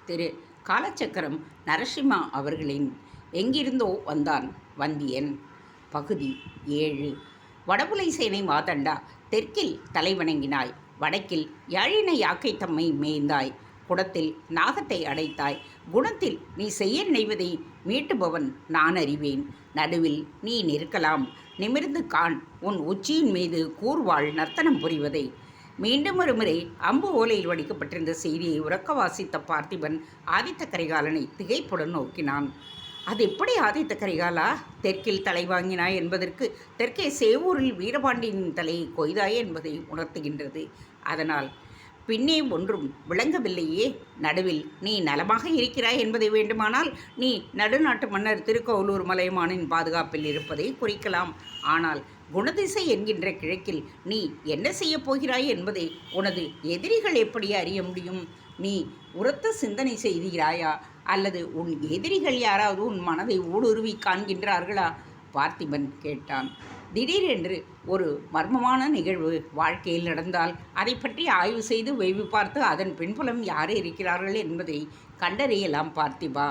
திரு காலச்சக்கரம் நரசிம்மா அவர்களின் எங்கிருந்தோ வந்தான் வந்தியன். பகுதி 7. வடபுலை சேனை மாதண்டா, தெற்கில் தலைவணங்கினாய், வடக்கில் யாழின யாக்கை தம்மை மேய்ந்தாய், குடத்தில் நாகத்தை அடைத்தாய், குணத்தில் நீ செய்ய நினைவதை மீட்டுபவன் நான் அறிவேன். நடுவில் நீ நிற்கலாம், நிமிர்ந்து காண் உன் உச்சியின் மீது கூர்வாள் நர்த்தனம் புரிவதை. மீண்டும் ஒரு முறை அம்பு ஓலையில் வடிக்கப்பட்டிருந்த செய்தியை உறக்க வாசித்த பார்த்திபன் ஆதித்த கரிகாலனை திகைப்புடன் நோக்கினான். அது எப்படி ஆதித்த கரிகாலா தெற்கில் தலை வாங்கினாய் என்பதற்கு தெற்கே சேவூரில் வீரபாண்டியனின் தலையை கொய்தாய் என்பதை உணர்த்துகின்றது. அதனால் பின்னே ஒன்றும் விளங்கவில்லையே. நடுவில் நீ நலமாக இருக்கிறாய் என்பதை வேண்டுமானால் நீ நடுநாட்டு மன்னர் திருக்கோவலூர் மலையமானின் பாதுகாப்பில் இருப்பதை குறிக்கலாம். ஆனால் குணதிசை என்கின்ற கிழக்கில் நீ என்ன செய்யப் போகிறாய் என்பதை உனது எதிரிகள் எப்படி அறிய முடியும்? நீ உரத்த சிந்தனை செய்கிறாயா, அல்லது உன் எதிரிகள் யாராவது உன் மனதை ஊடுருவி காண்கின்றார்களா? பார்த்திபன் கேட்டான். திடீரென்று ஒரு மர்மமான நிகழ்வு வாழ்க்கையில் நடந்தால் அதை பற்றி ஆய்வு செய்து வெய்வு பார்த்து அதன் பின்புலம் யார் இருக்கிறார்கள் என்பதை கண்டறியலாம் பார்த்திபா.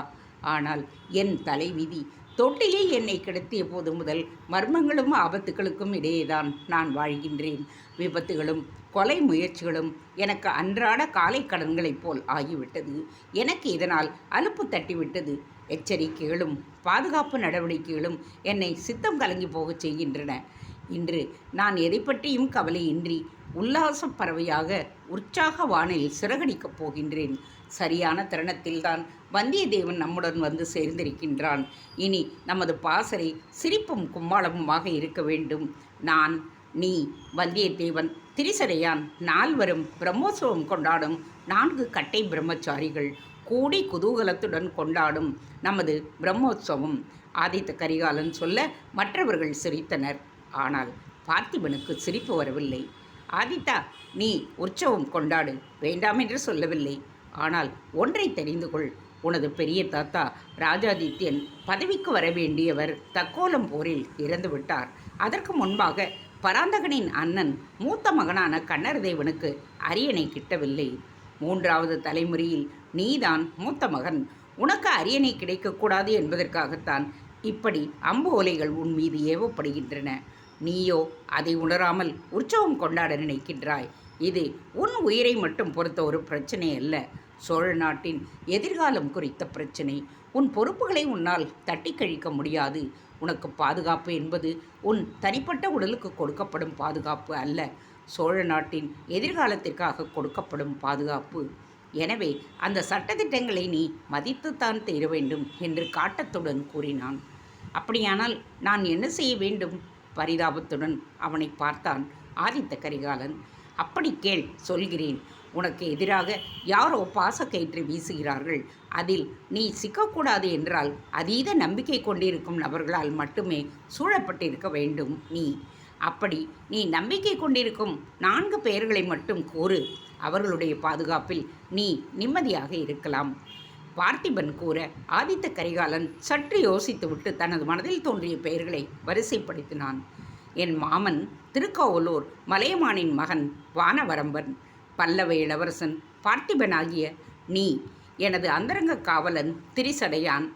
ஆனால் என் தலைவிதி தொட்டிலில் என்னை கிடத்திய போது முதல் மர்மங்களும் ஆபத்துகளுக்கும் இடையேதான் நான் வாழ்கின்றேன். விபத்துகளும் கொலை முயற்சிகளும் எனக்கு அன்றாட காலை கடன்களைப் போல் ஆகிவிட்டது. எனக்கு இதனால் அலுப்பு தட்டிவிட்டது. எச்சரிக்கைகளும் பாதுகாப்பு நடவடிக்கைகளும் என்னை சித்தம் கலங்கி போகச் செய்கின்றன. இன்று நான் எதை பற்றியும் கவலையின்றி உல்லாச பறவையாக உற்சாக வானில் சிறகடிக்கப் போகின்றேன். சரியான தருணத்தில்தான் வந்தியத்தேவன் நம்முடன் வந்து சேர்ந்திருக்கின்றான். இனி நமது பாசறை சிரிப்பும் கும்மாளமுமாக இருக்க வேண்டும். நான், நீ, வந்தியத்தேவன், திரிசடையான் நால்வரும் பிரம்மோற்சவம் கொண்டாடும் 4 கட்டை பிரம்மச்சாரிகள் கூடி குதூகலத்துடன் கொண்டாடும் நமது பிரம்மோற்சவம். ஆதித்த கரிகாலன் சொல்ல மற்றவர்கள் சிரித்தனர். ஆனால் பார்த்திபனுக்கு சிரிப்பு வரவில்லை. ஆதித்தா, நீ உற்சவம் கொண்டாடு, வேண்டாம் என்று சொல்லவில்லை. ஆனால் ஒன்றை தெரிந்து கொள். உனது பெரிய தாத்தா ராஜாதித்யன் பதவிக்கு வர வேண்டியவர் தக்கோலம் போரில் இறந்துவிட்டார். அதற்கு முன்பாக பராந்தகனின் அண்ணன் மூத்த மகனான கண்ணரதேவனுக்கு அரியணை கிட்டவில்லை. 3வது தலைமுறையில் நீதான் மூத்த மகன். உனக்கு அரியணை கிடைக்கக்கூடாது என்பதற்காகத்தான் இப்படி அம்பு ஓலைகள் உன் மீது ஏவப்படுகின்றன. நீயோ அதை உணராமல் உற்சவம் கொண்டாட நினைக்கின்றாய். இது உன் உயிரை மட்டும் பொறுத்த ஒரு பிரச்சனை அல்ல, சோழ நாட்டின் எதிர்காலம் குறித்த பிரச்சனை. உன் பொறுப்புகளை உன்னால் தட்டி கழிக்க முடியாது. உனக்கு பாதுகாப்பு என்பது உன் தனிப்பட்ட உடலுக்கு கொடுக்கப்படும் பாதுகாப்பு அல்ல, சோழ நாட்டின் எதிர்காலத்திற்காக கொடுக்கப்படும் பாதுகாப்பு. எனவே அந்த சட்டத்திட்டங்களை நீ மதித்துத்தான் தீர வேண்டும் என்று காட்டத்துடன் கூறினான். அப்படியானால் நான் என்ன செய்ய வேண்டும்? பரிதாபத்துடன் அவனை பார்த்தான் ஆதித்த கரிகாலன். அப்படி கேள், சொல்கிறேன். உனக்கு எதிராக யாரோ பாசக்கயிற்று வீசுகிறார்கள். அதில் நீ சிக்கக்கூடாது என்றால் அதீத நம்பிக்கை கொண்டிருக்கும் நபர்களால் மட்டுமே சூழப்பட்டிருக்க வேண்டும். அப்படி நீ நம்பிக்கை கொண்டிருக்கும் 4 பெயர்களை மட்டும் கூறு. அவர்களுடைய பாதுகாப்பில் நீ நிம்மதியாக இருக்கலாம். பார்த்திபன் கூற ஆதித்த கரிகாலன் சற்று யோசித்துவிட்டு தனது மனதில் தோன்றிய பெயர்களை வரிசைப்படுத்தினான். என் மாமன் திருக்கோவலூர் மலையமானின் மகன் வானவரம்பன், பல்லவ இளவரசன் பார்த்திபன் ஆகிய நீ, எனது அந்தரங்க காவலன் திரிசடையான்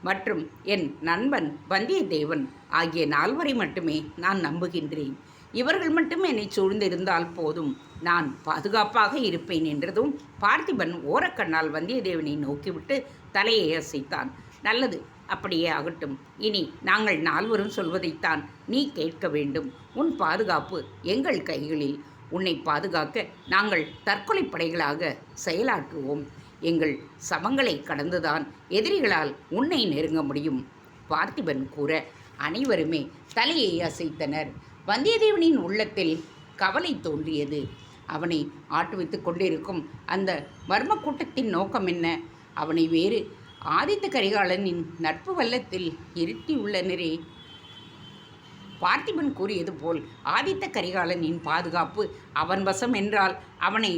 மற்றும் என் நண்பன் வந்தியத்தேவன் ஆகிய 4வரை மட்டுமே நான் நம்புகின்றேன். இவர்கள் மட்டும் என்னை சூழ்ந்திருந்தால் போதும், நான் பாதுகாப்பாக இருப்பேன் என்றதும் பார்த்திபன் ஓரக்கண்ணால் வந்தியத்தேவனை நோக்கிவிட்டு தலையை அசைத்தான். நல்லது, அப்படியே ஆகட்டும். இனி நாங்கள் 4வரும் சொல்வதைத்தான் நீ கேட்க வேண்டும். உன் பாதுகாப்பு எங்கள் கைகளில். உன்னை பாதுகாக்க நாங்கள் தற்கொலை படைகளாக செயலாற்றுவோம். எங்கள் சமங்களை கடந்துதான் எதிரிகளால் உன்னை நெருங்க முடியும். பார்த்திபன் கூற அனைவருமே தலையை அசைத்தனர். வந்தியத்தேவனின் உள்ளத்தில் கவலை தோன்றியது. அவனை ஆட்டுவித்துக் கொண்டிருக்கும் அந்த மர்ம கூட்டத்தின் நோக்கம் என்ன? அவனை வேறு ஆதித்த கரிகாலனின் நட்பு வல்லத்தில் இருட்டியுள்ளனரே. பார்த்திபன் கூறியது போல் ஆதித்த கரிகாலனின் பாதுகாப்பு அவன் வசம் என்றால் அவனை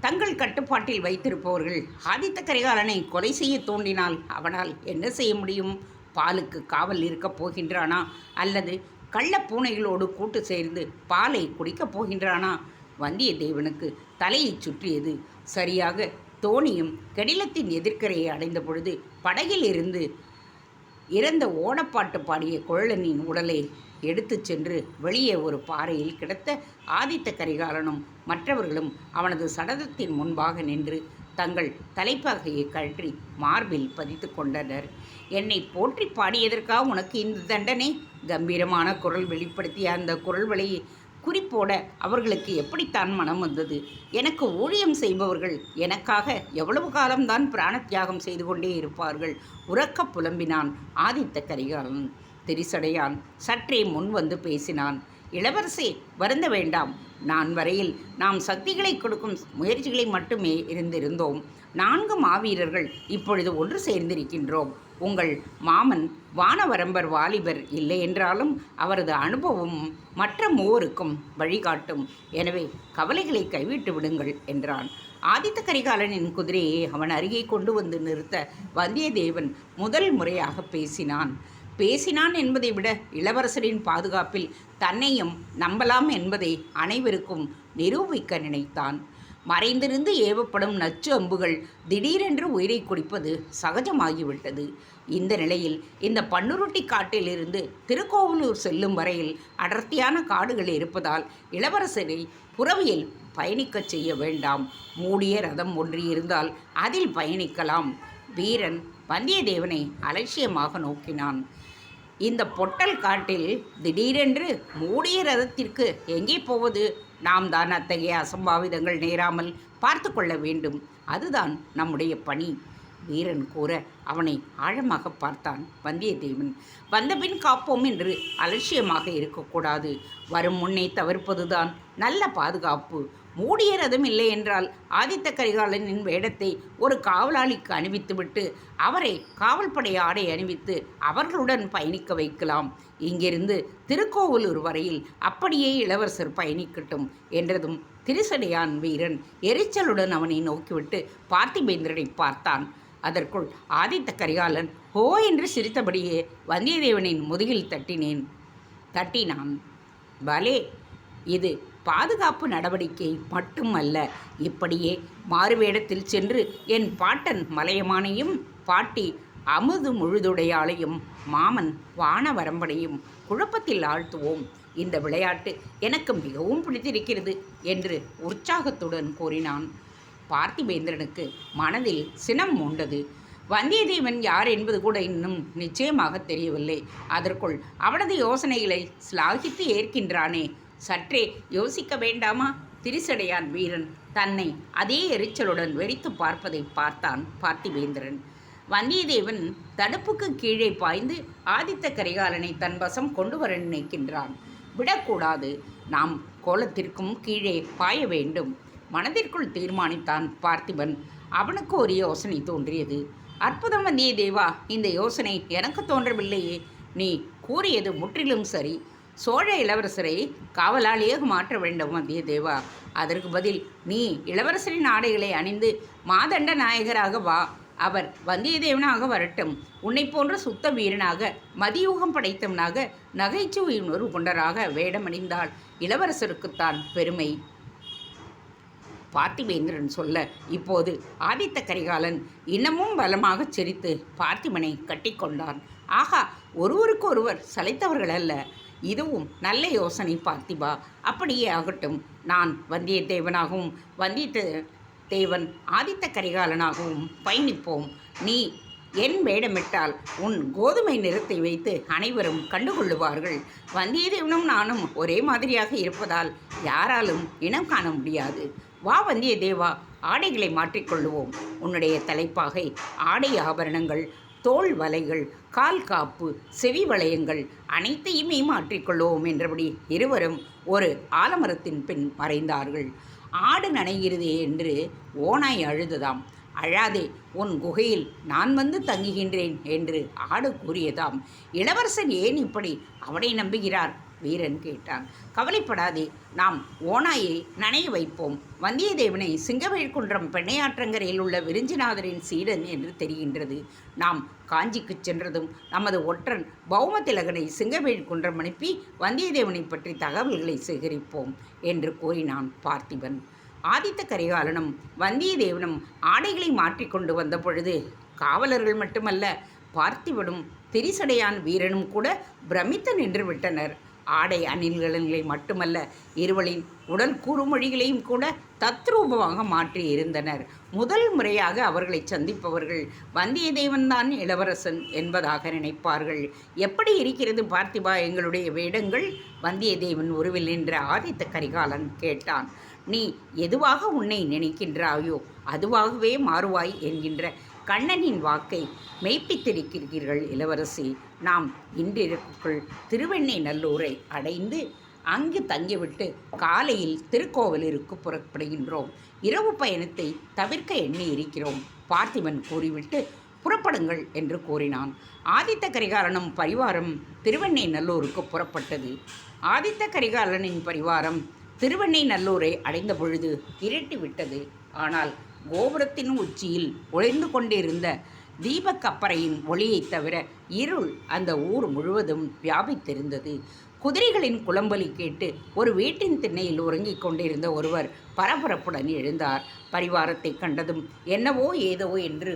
தங்கள் கட்டுப்பாட்டில் வைத்திருப்பவர்கள் ஆதித்த கரிகாலனை கொலை செய்ய தோன்றினால் அவனால் என்ன செய்ய முடியும்? பாலுக்கு காவல் இருக்கப் போகின்றானா, அல்லது கள்ள பூனைகளோடு கூட்டு சேர்ந்து பாலை குடிக்கப் போகின்றானா? வந்தியத்தேவனுக்கு தலையை சுற்றியது. சரியாக தோணியும் கெடிலத்தின் எதிர்க்கரையை அடைந்த பொழுது படகில் இருந்து இறந்த ஓடப்பாட்டு பாடிய குழலனின் உடலை எடுத்துச் சென்று வெளியே ஒரு பாறையில் கிடத்த ஆதித்த கரிகாலனும் மற்றவர்களும் அவனது சடலத்தின் முன்பாக நின்று தங்கள் தலைப்பாகையை கழற்றி மார்பில் பதித்து கொண்டனர். என்னை போற்றி பாடியதற்காக உனக்கு இந்த தண்டனை? கம்பீரமான குரல் வெளிப்படுத்திய அந்த குரல் வழியை குறிப்போட அவர்களுக்கு எப்படித்தான் மனம் வந்தது? எனக்கு ஊழியம் செய்பவர்கள் எனக்காக எவ்வளவு காலம்தான் பிராண தியாகம் செய்து கொண்டே இருப்பார்கள்? உறக்க புலம்பினான் ஆதித்த கரிகாலன். திரிசடையான் சற்றே முன் வந்து பேசினான். இளவரசே, வருந்த வேண்டாம். நான் வரையில் நாம் சக்திகளை கொடுக்கும் முயற்சிகளை மட்டுமே இருந்திருந்தோம். 4 மாவீரர்கள் இப்பொழுது ஒன்று சேர்ந்திருக்கின்றோம். உங்கள் மாமன் வானவரம்பர் வாலிபர் இல்லை என்றாலும் அவரது அனுபவம் மற்ற மூவருக்கும் வழிகாட்டும். எனவே கவலைகளை கைவிட்டு விடுங்கள் என்றான். ஆதித்த கரிகாலனின் குதிரையை அவன் அருகே கொண்டு வந்து நிறுத்த வந்தியத்தேவன் முதல் முறையாக பேசினான் என்பதை விட இளவரசரின் பாதுகாப்பில் தன்னையும் நம்பலாம் என்பதை அனைவருக்கும் நிரூபிக்க நினைத்தான். மறைந்திருந்து ஏவப்படும் நச்சு அம்புகள் திடீரென்று உயிரை குடிப்பது சகஜமாகிவிட்டது. இந்த நிலையில் இந்த பன்னுருட்டி காட்டிலிருந்து திருக்கோவலூர் செல்லும் வரையில் அடர்த்தியான காடுகள் இருப்பதால் இளவரசரை புறவியில் பயணிக்கச் செய்ய வேண்டாம். மூடிய ரதம் ஒன்று இருந்தால் அதில் பயணிக்கலாம். வீரன் வந்தியத்தேவனை அலட்சியமாக நோக்கினான். இந்த பொட்டல் காட்டில் திடீரென்று மூடிய ரதத்திற்கு எங்கே போவது? நாம் தான் அத்தகைய அசம்பாவிதங்கள் நேராமல் பார்த்து கொள்ள வேண்டும். அதுதான் நம்முடைய பணி. வீரன் கூற அவனை ஆழமாக பார்த்தான் வந்தியத்தேவன். வந்தபின் காப்போம் என்று அலட்சியமாக இருக்கக்கூடாது. வரும் முன்னே தவிர்ப்பதுதான் நல்ல பாதுகாப்பு. மூடிய ரதம் இல்லை என்றால் ஆதித்த கரிகாலனின் வேடத்தை ஒரு காவலாளிக்கு அணிவித்துவிட்டு அவரை காவல்படை ஆடை அணிவித்து அவர்களுடன் பயணிக்க வைக்கலாம். இங்கிருந்து திருக்கோவலூர் வரையில் அப்படியே இளவரசர் பயணிக்கட்டும் என்றதும் திரிசடையான் வீரன் எரிச்சலுடன் அவனை நோக்கிவிட்டு பார்த்திபேந்திரனை பார்த்தான். அதற்குள் ஆதித்த கரிகாலன் ஹோ என்று சிரித்தபடியே வந்தியத்தேவனின் முதுகில் தட்டினான். பலே, இது பாதுகாப்பு நடவடிக்கை மட்டுமல்ல. இப்படியே மாறுவேடத்தில் சென்று என் பாட்டன் மலையமானையும் பாட்டி அமுது முழுதுடையாளையும் மாமன் வானவரம்பனையும் குழப்பத்தில் ஆழ்த்துவோம். இந்த விளையாட்டு எனக்கு மிகவும் பிடித்திருக்கிறது என்று உற்சாகத்துடன் கூறினான். பார்த்திபேந்திரனுக்கு மனதில் சினம் மூண்டது. வந்தியத்தேவன் யார் என்பது கூட இன்னும் நிச்சயமாக தெரியவில்லை. அதற்குள் அவனது யோசனைகளை சிலாகித்து ஏற்கின்றானே, சற்றே யோசிக்க வேண்டாமா? திரிசடையான் வீரன் தன்னை அதே எரிச்சலுடன் வெறித்து பார்ப்பதை பார்த்தான் பார்த்திபேந்திரன். வந்தியத்தேவன் தடுப்புக்கு கீழே பாய்ந்து ஆதித்த கரிகாலனை தன் வசம் கொண்டு வர நினைக்கின்றான். விடக்கூடாது. நாம் கோலத்திற்கும் கீழே பாய வேண்டும். மனதிற்குள் தீர்மானித்தான் பார்த்திபன். அவனுக்கு ஒரு யோசனை தோன்றியது. அற்புதம் வந்தியத்தேவா, இந்த யோசனை எனக்கு தோன்றவில்லையே. நீ கூறியது முற்றிலும் சரி. சோழ இளவரசரை காவலாளியாக மாற்ற வேண்டும் வந்தியத்தேவா. அதற்கு பதில் நீ இளவரசரின் ஆடைகளை அணிந்து மாதண்ட நாயகராக வா. அவர் வந்தியத்தேவனாக வரட்டும். உன்னை போன்ற சுத்த வீரனாக மதியூகம் படைத்தவனாக நகைச்சுவை உணர்வு கொண்டராக வேடமணிந்தால் இளவரசருக்குத்தான் பெருமை. பார்த்திபேந்திரன் சொல்ல இப்போது ஆதித்த கரிகாலன் இன்னமும் பலமாக சிரித்து பார்த்திபனை கட்டிக்கொண்டான். ஆகா, ஒருவருக்கு ஒருவர் சளைத்தவர்கள் அல்ல. இதுவும் நல்ல யோசனை பார்த்திபா. அப்படியே ஆகட்டும். நான் வந்தியத்தேவனாகவும் வந்தியத்தேவன் ஆதித்த கரிகாலனாகவும் பயணிப்போம். நீ என் வேடமிட்டால் உன் கோதுமை நிறத்தை வைத்து அனைவரும் கண்டுகொள்ளுவார்கள். வந்தியத்தேவனும் நானும் ஒரே மாதிரியாக இருப்பதால் யாராலும் இனம் காண முடியாது. வா வந்தியத்தேவா, ஆடைகளை மாற்றிக்கொள்ளுவோம். உன்னுடைய தலைப்பாகை, ஆடை ஆபரணங்கள், தோள் வலைகள், கால் காப்பு, செவி வளையங்கள் அனைத்தையுமே மாற்றிக்கொள்வோம் என்றபடி இருவரும் ஒரு ஆலமரத்தின் பின் மறைந்தார்கள். ஆடு நனைகிறதே என்று ஓநாய் அழுததாம். அழாதே, உன் குகையில் நான் வந்து தங்குகின்றேன் என்று ஆடு கூறியதாம். இளவரசன் ஏன் இப்படி அவனை நம்புகிறார்? வீரன் கேட்டான். கவலைப்படாதே, நாம் ஓநாயை நனைய வைப்போம். வந்தியத்தேவனை சிங்கவேழ்குன்றம் பெண்ணையாற்றங்கரையில் உள்ள விரிஞ்சிநாதரின் சீடன் என்று தெரிகின்றது. நாம் காஞ்சிக்கு சென்றதும் நமது ஒற்றன் பௌமதிலகனை சிங்கவேழ்குன்றம் அனுப்பி வந்தியத்தேவனை பற்றி தகவல்களை சேகரிப்போம் என்று கூறினான் பார்த்திபன். ஆதித்த கரிகாலனும் வந்தியத்தேவனும் ஆடைகளை மாற்றிக்கொண்டு வந்த பொழுது காவலர்கள் மட்டுமல்ல, பார்த்திபனும் திரிசடையான் வீரனும் கூட பிரமித்து நின்று விட்டனர். ஆடை அணில்களை மட்டுமல்ல, இருவரின் உடல் கூறுமொழிகளையும் கூட தத்ரூபமாக மாற்றி இருந்தனர். முதல் முறையாக அவர்களை சந்திப்பவர்கள் வந்தியத்தேவன்தான் இளவரசன் என்பதாக நினைப்பார்கள். எப்படி இருக்கிறது பார்த்திபா எங்களுடைய வேடங்கள்? வந்தியத்தேவன் உருவில் நின்ற ஆதித்த கரிகாலன் கேட்டான். நீ எதுவாக உன்னை நினைக்கின்றாயோ அதுவாகவே மாறுவாய் என்கின்ற கண்ணனின் வாக்கை மெய்ப்பித்திருக்கிறீர்கள் இளவரசி. நாம் இன்றிரவுக்குள் திருவெண்ணெய்நல்லூரை அடைந்து அங்கு தங்கிவிட்டு காலையில் திருக்கோவிலூருக்கு புறப்படுகின்றோம். இரவு பயணத்தை தவிர்க்க எண்ணி இருக்கிறோம். பார்த்திபன் கூறிவிட்டு புறப்படுங்கள் என்று கூறினான். ஆதித்த கரிகாலனும் பரிவாரம் திருவெண்ணெய்நல்லூருக்கு புறப்பட்டது. ஆதித்த கரிகாலனின் பரிவாரம் திருவெண்ணெய்நல்லூரை அடைந்த பொழுது இருட்டிவிட்டது. ஆனால் கோபுரத்தின் உச்சியில் ஒளிர்ந்து கொண்டிருந்த தீபக்கப்பறையின் ஒளியைத் தவிர இருள் அந்த ஊர் முழுவதும் வியாபித்திருந்தது. குதிரைகளின் குளம்பலி கேட்டு ஒரு வீட்டின் திண்ணையில் உறங்கிக் கொண்டிருந்த ஒருவர் பரபரப்புடன் எழுந்தார். பரிவாரத்தை கண்டதும் என்னவோ ஏதோ என்று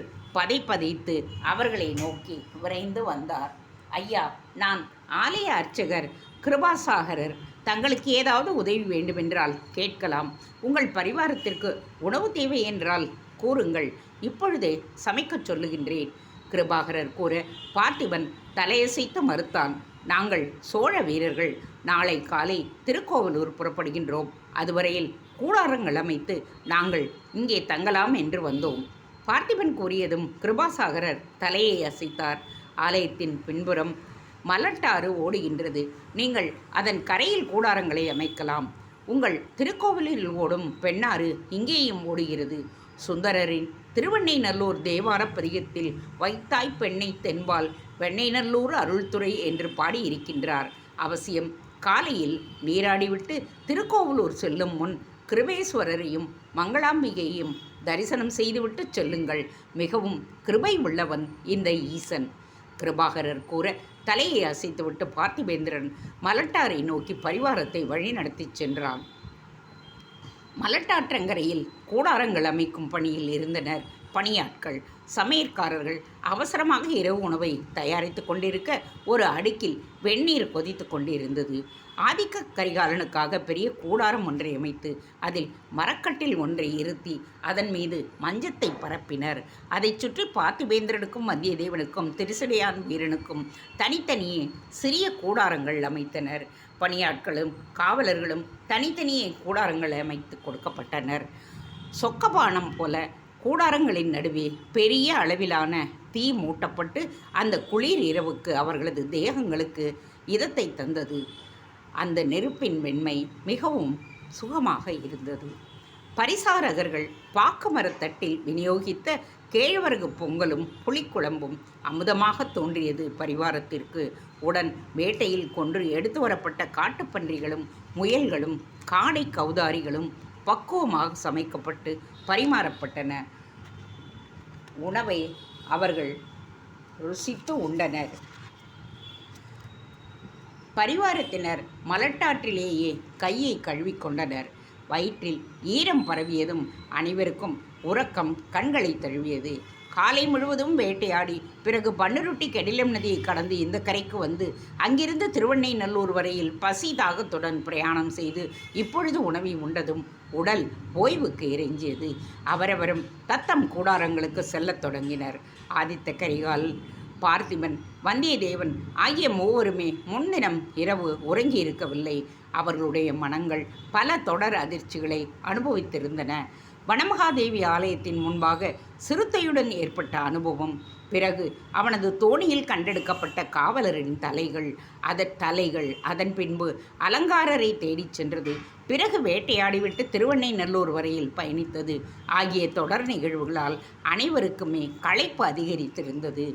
பதைத்து அவர்களை நோக்கி விரைந்து வந்தார். ஐயா, நான் ஆலய அர்ச்சகர் கிருபாசாகரர். தங்களுக்கு ஏதாவது உதவி வேண்டுமென்றால் கேட்கலாம். உங்கள் பரிவாரத்திற்கு உணவு தேவை என்றால் கூறுங்கள், இப்பொழுதே சமைக்கச் சொல்லுகின்றேன். கிருபாகரர் கூற பார்த்திபன் தலையசைத்து மறுத்தான். நாங்கள் சோழ வீரர்கள் நாளை காலை திருக்கோவிலூர் புறப்படுகின்றோம். அதுவரையில் கூடாரங்கள் அமைத்து நாங்கள் இங்கே தங்கலாம் என்று வந்தோம். பார்த்திபன் கூறியதும் கிருபாசாகரர் தலையை அசைத்தார். ஆலயத்தின் பின்புறம் மலட்டாறு ஓடுகின்றது. நீங்கள் அதன் கரையில் கூடாரங்களை அமைக்கலாம். உங்கள் திருக்கோவிலில் ஓடும் பெண்ணாறு இங்கேயும் ஓடுகிறது. சுந்தரரின் திருவெண்ணெய்நல்லூர் தேவார பதிகத்தில் வைத்தாய் பெண்ணை தென்பால் வெண்ணெய்நல்லூர் அருள்துறை என்று பாடியிருக்கின்றார். அவசியம் காலையில் நீராடிவிட்டு திருக்கோவிலூர் செல்லும் முன் கிருபேஸ்வரரையும் மங்களாம்பிகையையும் தரிசனம் செய்துவிட்டு செல்லுங்கள். மிகவும் கிருபை உள்ளவன் இந்த ஈசன். கிருபாகரர் கூற தலையை அசைத்துவிட்டு பார்த்திபேந்திரன் மலட்டாரை நோக்கி பரிவாரத்தை வழிநடத்தி சென்றான். மலட்டாற்றங்கரையில் கூடாரங்கள் அமைக்கும் பணியில் இருந்தனர் பணியாட்கள். சமையற்காரர்கள் அவசரமாக இரவு உணவை தயாரித்து கொண்டிருக்க ஒரு அடுக்கில் வெந்நீர் கொதித்து கொண்டிருந்தது. ஆதித்த கரிகாலனுக்காக பெரிய கூடாரம் ஒன்றை அமைத்து அதில் மரக்கட்டில் ஒன்றை இருத்தி அதன் மீது மஞ்சத்தை பரப்பினர். அதை சுற்றி பார்த்திபேந்திரனுக்கும் வந்தியத்தேவனுக்கும் திரிசடையான் வீரனுக்கும் தனித்தனியே சிறிய கூடாரங்கள் அமைத்தனர். பணியாட்களும் காவலர்களும் தனித்தனியே கூடாரங்கள் அமைத்து கொடுக்கப்பட்டனர். சொக்கபானம் போல கூடாரங்களின் நடுவே பெரிய அளவிலான தீ மூட்டப்பட்டு அந்த குளிர் இரவுக்கு அவர்களது தேகங்களுக்கு இதத்தை தந்தது. அந்த நெருப்பின் வெண்மை மிகவும் சுகமாக இருந்தது. பரிசாரகர்கள் பாக்கு மரத்தட்டில் விநியோகித்த கேழ்வரகு பொங்கலும் புளிக்குழம்பும் அமுதமாக தோன்றியது பரிவாரத்திற்கு. உடன் வேட்டையில் கொன்று எடுத்து வரப்பட்ட காட்டுப்பன்றிகளும் முயல்களும் காடை கௌதாரிகளும் பக்குவமாக சமைக்கப்பட்டு பரிமாறப்பட்டன. உணவை அவர்கள் ருசித்து உண்டனர். பரிவாரத்தினர் மலட்டாற்றிலேயே கையை கழுவிக்கொண்டனர். வயிற்றில் ஈரம் பரவியதும் அனைவருக்கும் உறக்கம் கண்களை தழுவியது. காலை முழுவதும் வேட்டையாடி பிறகு பன்னிருட்டி கெடிலம் நதியை கடந்து இந்த கரைக்கு வந்து அங்கிருந்து திருவெண்ணெய்நல்லூர் வரையில் பசி தாகத்துடன் பிரயாணம் செய்து இப்பொழுது உணவை உண்டதும் உடல் ஓய்வுக்கு இறைஞ்சியது. அவரவரும் தத்தம் கூடாரங்களுக்கு செல்லத் தொடங்கினர். ஆதித்த கரிகால், பார்த்திபன், வந்தியத்தேவன் ஆகிய மூவருமே முன்தினம் இரவு உறங்கி இருக்கவில்லை. அவர்களுடைய மனங்கள் பல தொடர் அதிர்ச்சிகளை அனுபவித்திருந்தன. வனமகாதேவி ஆலயத்தின் முன்பாக சிறுத்தையுடன் ஏற்பட்ட அனுபவம், பிறகு அவனது தோணியில் கண்டெடுக்கப்பட்ட காவலரின் தலைகள், அதன் பின்பு அலங்காரரை தேடிச் சென்றது, பிறகு வேட்டையாடிவிட்டு திருவெண்ணெய்நல்லூர் வரையில் பயணித்தது ஆகிய தொடர் நிகழ்வுகளால் அனைவருக்குமே களைப்பு அதிகரித்திருந்தது.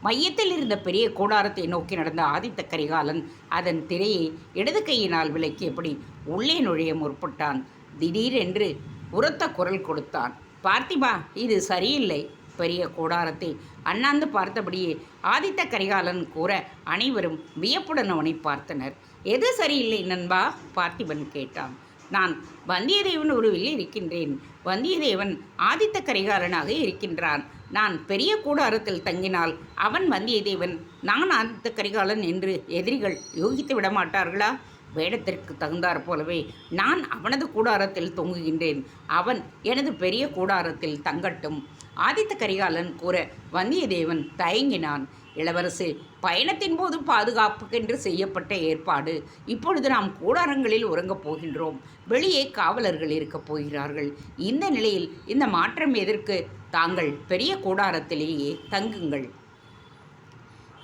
மையத்தில் இருந்த பெரிய கூடாரத்தை நோக்கி நடந்த ஆதித்த கரிகாலன் அதன் திரையை இடது கையினால் விலக்கியபடி உள்ளே நுழைய முற்பட்டான். திடீரென்று உரத்த குரல் கொடுத்தான். பார்த்திபா, இது சரியில்லை. பெரிய கூடாரத்தை அண்ணாந்து பார்த்தபடியே ஆதித்த கரிகாலன் கூற அனைவரும் வியப்புடன் அவனை பார்த்தனர். எது சரியில்லை நண்பா? பார்த்திபன் கேட்டான். நான் வந்தியத்தேவன் உருவில் இருக்கின்றேன். வந்தியத்தேவன் ஆதித்த கரிகாலனாக இருக்கின்றான். நான் பெரிய கூடாரத்தில் தங்கினால் அவன் வந்தியத்தேவன், நான் ஆதித்த கரிகாலன் என்று எதிரிகள் யோகித்து விட மாட்டார்களா? வேடத்திற்கு தகுந்தாற் போலவே நான் அவனது கூடாரத்தில் தொங்குகின்றேன். அவன் எனது பெரிய கூடாரத்தில் தங்கட்டும். ஆதித்த கரிகாலன் கூற வந்தியத்தேவன் தயங்கினான். இளவரசே, பயணத்தின் போது பாதுகாப்புக்கென்று செய்யப்பட்ட ஏற்பாடு. இப்பொழுது நாம் கூடாரங்களில் உறங்கப் போகின்றோம். வெளியே காவலர்கள் இருக்கப் போகிறார்கள். இந்த நிலையில் இந்த மாற்றம் எதற்கு? தாங்கள் பெரிய கூடாரத்திலேயே தங்குங்கள்.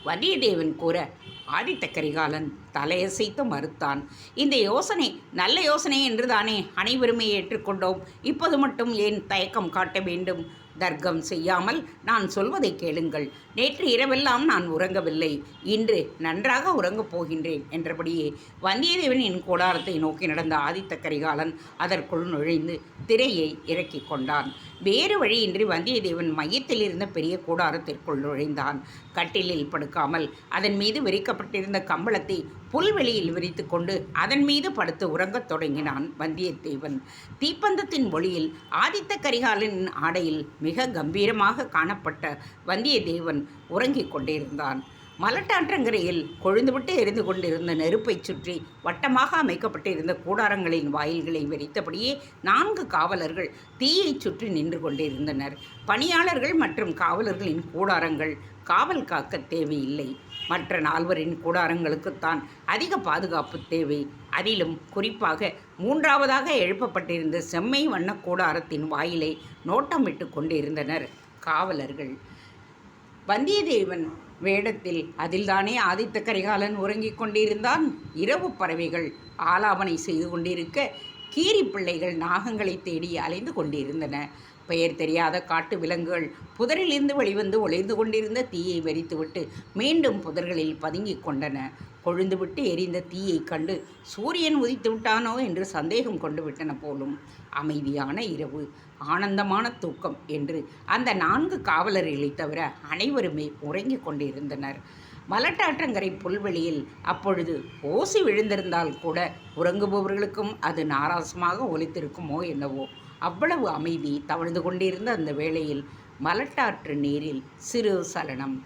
வந்தியத்தேவன் கூற ஆதித்த கரிகாலன் தலையசைத்து மறுத்தான். இந்த யோசனை நல்ல யோசனை என்று தானே அனைவருமே ஏற்றுக்கொண்டோம். இப்போது மட்டும் ஏன் தயக்கம் காட்ட வேண்டும்? தர்க்கம் செய்யாமல் நான் சொல்வதை கேளுங்கள். நேற்று இரவெல்லாம் நான் உறங்கவில்லை. இன்று நன்றாக உறங்கப் போகின்றேன் என்றபடியே வந்தியத்தேவனின் கூடாரத்தை நோக்கி நடந்த ஆதித்த கரிகாலன் அதற்குள் நுழைந்து திரையை இறக்கி கொண்டான். வேறு வழியின்றி வந்தியத்தேவன் மையத்தில் இருந்த பெரிய கூடாரத்திற்குள் நுழைந்தான். கட்டிலில் படுக்காமல் அதன் மீது விரிக்கப்பட்டிருந்த கம்பளத்தை புல்வெளியில் விரித்து கொண்டு அதன் மீது படுத்து உறங்கத் தொடங்கினான் வந்தியத்தேவன். தீப்பந்தத்தின் ஒளியில் ஆதித்த கரிகாலனின் ஆடையில் மிக கம்பீரமாக காணப்பட்ட வந்தியத்தேவன் உறங்கிக் கொண்டிருந்தான். மலட்டாற்றங்கரையில் கொழுந்துவிட்டு எரிந்து கொண்டிருந்த நெருப்பைச் சுற்றி வட்டமாக அமைக்கப்பட்டிருந்த கூடாரங்களின் வாயில்களை வெறித்தபடியே 4 காவலர்கள் தீயைச் சுற்றி நின்று கொண்டிருந்தனர். பணியாளர்கள் மற்றும் காவலர்களின் கூடாரங்கள் காவல் காக்க தேவையில்லை. மற்ற 4 கூடாரங்களுக்குத்தான் அதிக பாதுகாப்பு தேவை. அதிலும் குறிப்பாக 3வதாக எழுப்பப்பட்டிருந்த செம்மை வண்ண கூடாரத்தின் வாயிலை நோட்டமிட்டு கொண்டிருந்தனர் காவலர்கள். வந்தியத்தேவன் வேடத்தில் அதில்தானே ஆதித்த கரிகாலன் உறங்கிக் கொண்டிருந்தான். இரவு பறவைகள் ஆலாபனை செய்து கொண்டிருக்க கீரி பிள்ளைகள் நாகங்களை தேடி அலைந்து கொண்டிருந்தன. பெயர் தெரியாத காட்டு விலங்குகள் புதரிலிருந்து வெளிவந்து ஒளிர்ந்து கொண்டிருந்த தீயை வெறித்துவிட்டு மீண்டும் புதர்களில் பதுங்கிக் கொண்டன. கொழுந்துவிட்டு எரிந்த தீயை கண்டு சூரியன் உதித்து விட்டானோ என்று சந்தேகம் கொண்டு விட்டன போலும். அமைதியான இரவு, ஆனந்தமான தூக்கம் என்று அந்த 4 காவலர்களை தவிர அனைவருமே உறங்கிக் கொண்டிருந்தனர். மலட்டாற்றங்கரை புல்வெளியில் அப்பொழுது ஓசி விழுந்திருந்தால் கூட உறங்குபவர்களுக்கும் அது நாராசமாக ஒலித்திருக்குமோ என்னவோ. அவ்வளவு அமைதி தவழ்ந்து கொண்டிருந்த அந்த வேளையில் மலட்டாற்று நீரில் சிறு சலனம்.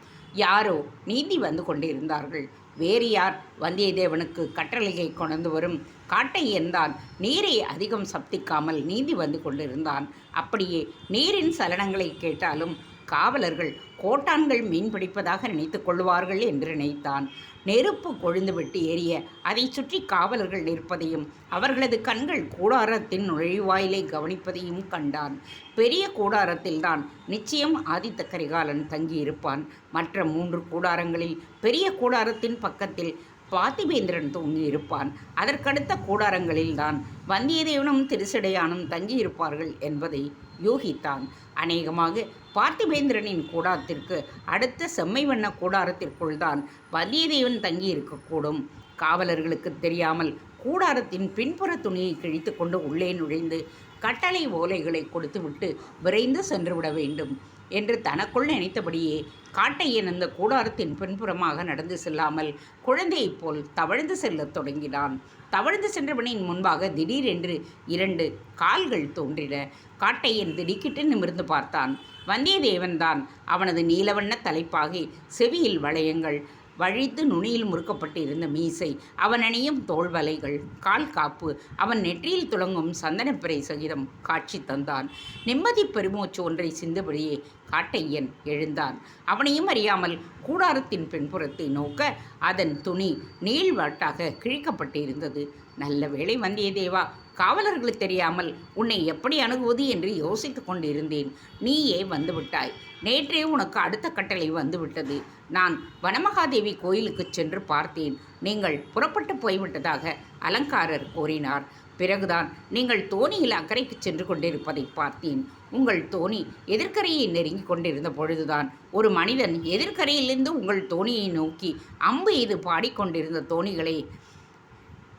யாரோ நீந்தி வந்து கொண்டிருந்தார்கள். வேறு யார்? வந்தியத்தேவனுக்கு கட்டளையை கொண்டு வரும் காட்டையன்தான் நீரை அதிகம் சப்திக்காமல் நீந்தி வந்து கொண்டிருந்தான். அப்படியே நீரின் சலனங்களை கேட்டாலும் காவலர்கள் கோட்டான்கள் மீன் பிடிப்பதாக நினைத்து கொள்வார்கள் என்று நினைத்தான். நெருப்பு கொழுந்துவிட்டு எரிய அதை சுற்றி காவலர்கள் நிற்பதையும் அவர்களது கண்கள் கூடாரத்தின் நுழைவாயிலை கவனிப்பதையும் கண்டான். பெரிய கூடாரத்தில்தான் நிச்சயம் ஆதித்த கரிகாலன் தங்கியிருப்பான். மற்ற 3 கூடாரங்களில் பெரிய கூடாரத்தின் பக்கத்தில் பார்த்திபேந்திரன் தூங்கியிருப்பான். அதற்கடுத்த கூடாரங்களில்தான் வந்தியத்தேவனும் திருசடையானும் தங்கியிருப்பார்கள் என்பதை யூகித்தான். அநேகமாக பார்த்திபேந்திரனின் கூடாரத்திற்கு அடுத்த செம்மை வண்ண கூடாரத்திற்குள் தான் வந்தியத்தேவன் தங்கியிருக்கக்கூடும். காவலர்களுக்கு தெரியாமல் கூடாரத்தின் பின்புற துணியை கிழித்து கொண்டு உள்ளே நுழைந்து கட்டளை ஓலைகளை கொடுத்துவிட்டு விரைந்து சென்றுவிட வேண்டும் என்று தனக்குள் நினைத்தபடியே காட்டையன் அந்த கூடாரத்தின் பின்புறமாக நடந்து செல்லாமல் குழந்தையைப் போல் தவழ்ந்து செல்லத் தொடங்கினான். தவழ்ந்து சென்றவனின் முன்பாக திடீரென்று 2 கால்கள் தோன்றின. காட்டையன் திடுக்கிட்டு நிமிர்ந்து பார்த்தான். வந்தியத்தேவன்தான். அவனது நீலவண்ண தலைப்பாகை, செவியில் வளையங்கள், வழித்து நுனியில் முறுக்கப்பட்டு இருந்த மீசை, அவன் அணியும் தோள் வலைகள், கால் காப்பு, அவன் நெற்றியில் துளங்கும் சந்தனப்பிறை சகிதம் காட்சி தந்தான். நிம்மதி பெருமூச்சு ஒன்றை சிந்தபடியே காட்டையன் எழுந்தான். அவனையும் அறியாமல் கூடாரத்தின் பின்புறத்தை நோக்க அதன் துணி நீள்வாட்டாக கிழிக்கப்பட்டு இருந்தது. நல்ல வேளை வந்தியத்தேவா, காவலர்களுக்கு தெரியாமல் உன்னை எப்படி அணுகுவது என்று யோசித்து கொண்டிருந்தேன். நீயே வந்துவிட்டாய். நேற்றே உனக்கு அடுத்த கட்டளை வந்துவிட்டது. நான் வனமகாதேவி கோயிலுக்கு சென்று பார்த்தேன். நீங்கள் புறப்பட்டு போய்விட்டதாக அலங்காரர் கூறினார். பிறகுதான் நீங்கள் தோணியில் அக்கறைக்கு சென்று கொண்டிருப்பதை பார்த்தேன். உங்கள் தோணி எதிர்க்கரையை நெருங்கி கொண்டிருந்த பொழுதுதான் ஒரு மனிதன் எதிர்க்கரையிலிருந்து உங்கள் தோணியை நோக்கி அம்பு எய்து பாடிக்கொண்டிருந்த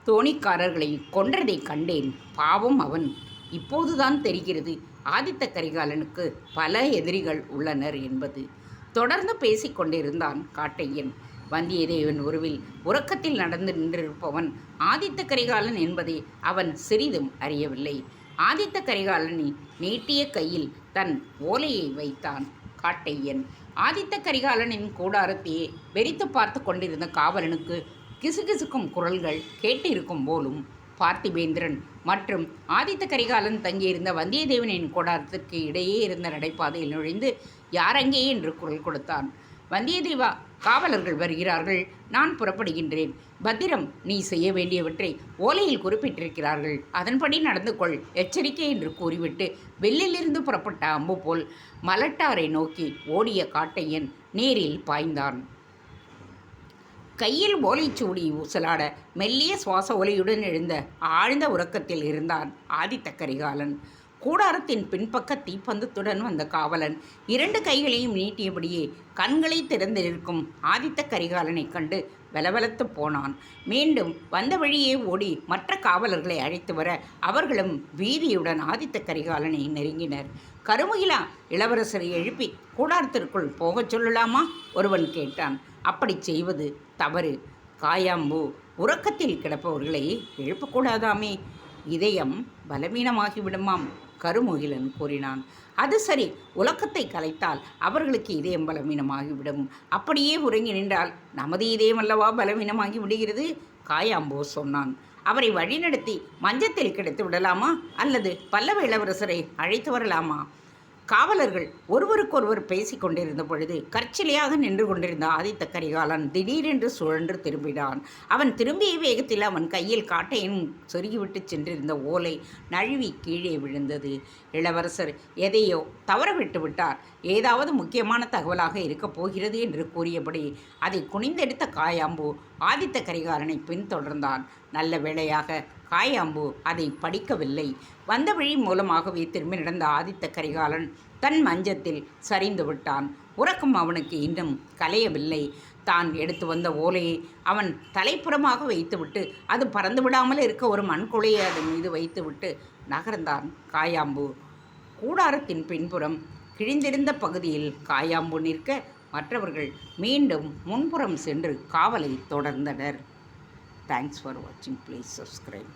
தோணிக்காரர்களை கொன்றதை கண்டேன். பாவம் அவன். இப்போதுதான் தெரிகிறது ஆதித்த கரிகாலனுக்கு பல எதிரிகள் உள்ளனர் என்பது. தொடர்ந்து பேசிக் கொண்டிருந்தான் காட்டையன். வந்தியத்தேவன் உருவில் உறக்கத்தில் நடந்து நின்றிருப்பவன் ஆதித்த கரிகாலன் என்பதை அவன் சிறிதும் அறியவில்லை. ஆதித்த கரிகாலனை நீட்டிய கையில் தன் ஓலையை வைத்தான் காட்டையன். ஆதித்த கரிகாலனின் கூடாரத்தையே வெறித்து பார்த்து கொண்டிருந்த காவலனுக்கு கிசுகிசுக்கும் குரல்கள் கேட்டிருக்கும் போலும் பார்த்திபேந்திரன் மற்றும் ஆதித்த கரிகாலன் தங்கியிருந்த வந்தியத்தேவனின் கூடாரத்திற்கு இடையே இருந்த நடைபாதையில் நுழைந்து யாரங்கே என்று குரல் கொடுத்தான். வந்தியத்தேவா, காவலர்கள் வருகிறார்கள், நான் புறப்படுகின்றேன். பத்திரம், நீ செய்ய வேண்டியவற்றை ஓலையில் குறிப்பிட்டிருக்கிறார்கள், அதன்படி நடந்து கொள், எச்சரிக்கை என்று கூறிவிட்டு வெள்ளிலிருந்து புறப்பட்ட அம்பு போல் மலட்டாரை நோக்கி ஓடிய காட்டையன் நேரில் பாய்ந்தான். கையில் ஓலைச்சூடி ஊசலாட மெல்லிய சுவாச ஒலியுடன் எழுந்த ஆழ்ந்த உறக்கத்தில் இருந்தான் ஆதித்த கரிகாலன். கூடாரத்தின் பின்பக்க தீப்பந்தத்துடன் வந்த காவலன் 2 கைகளையும் நீட்டியபடியே கண்களை திறந்திருக்கும் ஆதித்த கரிகாலனை கண்டு வெலவெலத்து போனான். மீண்டும் வந்த வழியே ஓடி மற்ற காவலர்களை அழைத்து வர அவர்களும் வீதியுடன் ஆதித்த கரிகாலனை நெருங்கினர். கருமுகிலா, இளவரசரை எழுப்பி கூடாரத்திற்குள் போகச் சொல்லலாமா? ஒருவன் கேட்டான். அப்படி செய்வது தவறு. காயாம்பு, உறக்கத்தில் கிடப்பவர்களை எழுப்பக்கூடாதாமே, இதயம் பலவீனமாகிவிடுமாம், கருமுகிலன் கூறினான். அது சரி, உலக்கத்தை கலைத்தால் அவர்களுக்கு இதயம் பலவீனமாகிவிடும். அப்படியே உறங்கி நின்றால் நமது இதயம் அல்லவா பலவீனமாகி விடுகிறது, காயாம்போ சொன்னான். அவரை வழிநடத்தி மஞ்சத்தில் கிடைத்து விடலாமா, அல்லது பல்லவ இளவரசரை அழைத்து வரலாமா? காவலர்கள் ஒருவருக்கொருவர் பேசிக் கொண்டிருந்த பொழுது கற்சிலையாக நின்று கொண்டிருந்த ஆதித்த கரிகாலன் திடீரென்று சுழன்று திரும்பினான். அவன் திரும்பிய வேகத்தில் அவன் கையில் காட்டையன் சொருகிவிட்டு சென்றிருந்த ஓலை நழுவி கீழே விழுந்தது. இளவரசர் எதையோ தவற விட்டு விட்டார், ஏதாவது முக்கியமான தகவலாக இருக்கப் போகிறது என்று கூறியபடி அதை குனிந்தெடுத்த காயாம்பு ஆதித்த கரிகாலனை பின்தொடர்ந்தான். நல்ல வேளையாக காயாம்பு அதை படிக்கவில்லை. வந்த வழி மூலமாகவே திரும்பி நடந்த ஆதித்த கரிகாலன் தன் மஞ்சத்தில் சரிந்து விட்டான். உறக்கம் அவனுக்கு இன்னும் கலையவில்லை. தான் எடுத்து வந்த ஓலையை அவன் தலைப்புறமாக வைத்துவிட்டு அது பறந்து விடாமல் இருக்க ஒரு மண்குலையை அதன் மீது வைத்துவிட்டு நகர்ந்தான் காயாம்பு. கூடாரத்தின் பின்புறம் கிழிந்திருந்த பகுதியில் காயாம்பு நிற்க மற்றவர்கள் மீண்டும் முன்புறம் சென்று காவலை தொடர்ந்தனர். தேங்க்ஸ் ஃபார் வாட்சிங். Please subscribe.